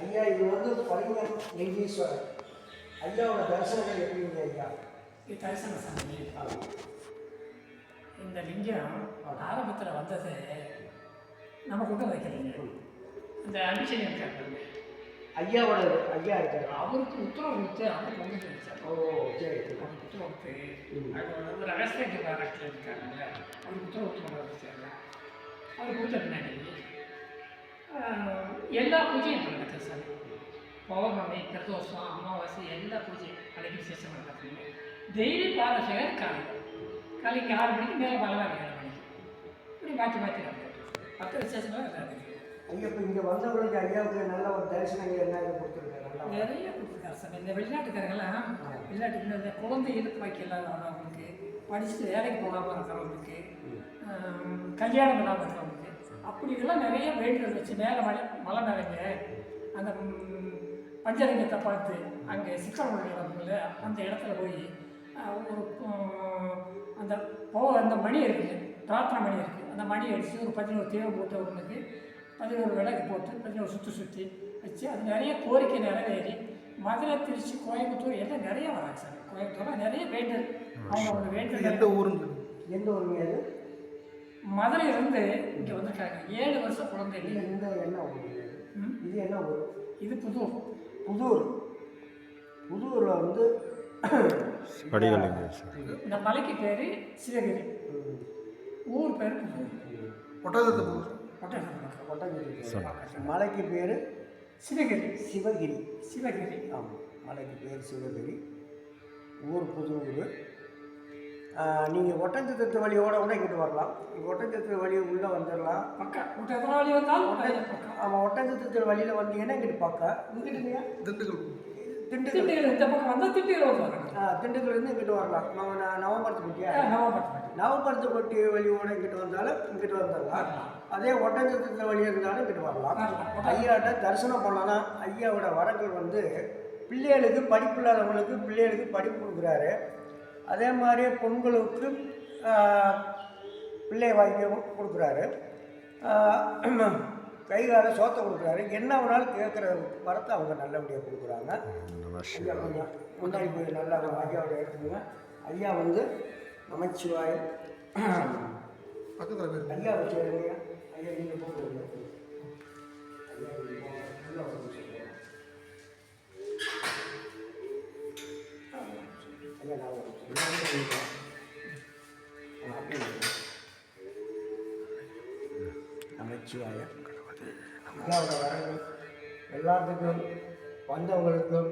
ஐயா இது வந்து பரிஞம் லிங்கேஸ்வரர். ஐயாவோட தரிசனங்கள் எப்படிங்க ஐயா? இது தரிசன சாமி. இந்த லிங்கம் ஆரம்பத்தில் வந்தது நம்ம கொண்டு வைக்கிறீங்க. இந்த அபிஷேகம் இருக்காங்க ஐயாவோட ஐயா இருக்காரு, அவருக்கு உத்தரவு கொடுத்து அவர் கொண்டு வச்சார். ஓ சரி, அவருக்கு உத்தரவு கொடுத்து அது ஒரு அரசியல் இருக்காங்க, அவருக்கு உத்தரவு கொண்டு வச்சாங்க. அவர் கொடுத்த பின்னாடி எல்லா பூஜையும் நடக்குது சார். பௌர்ணமி, பிரதோஷம், அமாவாசை எல்லா பூஜையும் அன்றைக்கி விசேஷம் நடக்குதுங்க. டெய்லி பாலசேகர் காலைக்கு 6 மணிக்கு மேலே பலவாரி 7 மணிக்கு இப்படி மாற்றி மாற்றி நடக்குது. 10 விசேஷமாக நடக்குது. ஐயா இப்போ இங்கே வந்தவங்களுக்கு ஐயாவுக்கு நல்ல ஒரு தரிசனங்கள் என்ன இது கொடுத்துருக்காரு? நிறைய கொடுத்துருக்காரு சார். இந்த வெளிநாட்டுக்காரங்களாம் வெளிநாட்டுக்கு இந்த குழந்தை எதிர்ப்பு வைக்கல அவங்களுக்கு, படிச்சுட்டு வேலைக்கு போகாமல் இருக்கிறவங்களுக்கு, கல்யாணம் இல்லாமல் இருக்கிறவங்களுக்கு, அப்படி இதெல்லாம் நிறைய வேண்டுதல் வச்சு மேலே மலை மேலேங்க அந்த பஞ்சலிங்கத்தை பார்த்து அங்கே சிக்கல் இடத்துல அந்த இடத்துல போய் ஒரு அந்த மணி இருக்குது, பிரார்த்தனை மணி இருக்குது. அந்த மணி அடித்து ஒரு 11 தேவை போட்டு அவங்களுக்கு 11 விளக்கு போட்டு 11 சுற்றி வச்சு அது நிறைய கோரிக்கை நிறைவேறி மதுரை, திருச்சி, கோயம்புத்தூர் எல்லாம் நிறைய வராங்க சார். கோயம்புத்தூரில் நிறைய வேண்டல் அவங்க வேண்டல். எந்த ஊருங்க? எந்த ஊருங்க அது? மதுரையிலேருந்து இங்கே வந்திருக்காங்க. 7 வருஷம் குழந்தை இல்லை. இந்த என்ன ஊர் இது? என்ன ஊர் இது? புதூர். புதூரில் வந்து இந்த மலைக்கு பேர் சிவகிரி, ஊர் பேர் புதூர். மலைக்கு பேர் சிவகிரி. ஆமாம், மலைக்கு பேர் சிவகிரி, ஊர் புதூர். நீங்கள் ஒட்டஞ்சத்திரத்து வழியோட கூட இங்கிட்டு வரலாம். ஒட்டஞ்சத்திரத்து வழி உள்ளே வந்துடலாம். வழி வந்தாலும் ஆமாம், ஒட்டஞ்சத்திரத்து வழியில் வந்தீங்கன்னா இங்கிட்டு பார்க்க இங்கிட்டு இல்லையா திண்டுக்கல் இந்த பக்கம் வந்தால் திண்டுக்கல்லேருந்து இங்கிட்டு வரலாம். நவபரத்துப்பட்டி வழியோட இங்கிட்டு வந்தாலும் இங்கிட்டு வந்துடலாம். அதே ஒட்டஞ்சத்திரத்து வழி இருந்தாலும் இங்கிட்டு வரலாம். ஐயாட்ட தரிசனம் பண்ணலாம். ஐயாவோட வரங்கள் வந்து பிள்ளைகளுக்கு படிப்பு இல்லாதவங்களுக்கு பிள்ளைகளுக்கு படிப்பு கொடுக்குறாரு. அதே மாதிரி பொண்களுக்கு பிள்ளை வாக்கியம் கொடுக்குறாரு. கை கால சோத்தை கொடுக்குறாரு. என்ன வேணாலும் கேட்குற வரத்தை அவங்க நல்லபடியாக கொடுக்குறாங்க. ஐயா கொஞ்சம் முன்னாடி போய் நல்லா ஐயாவோட எடுத்துங்க. ஐயா வந்து நமச்சிவாயம் பக்கத்தில் ஐயா வச்சுருங்க. ஐயா நீங்கள் போடுங்க. ஐயா நமச்சிவாயம் ஐயாவோட வரங்கள் எல்லாத்துக்கும் வந்தவங்களுக்கும்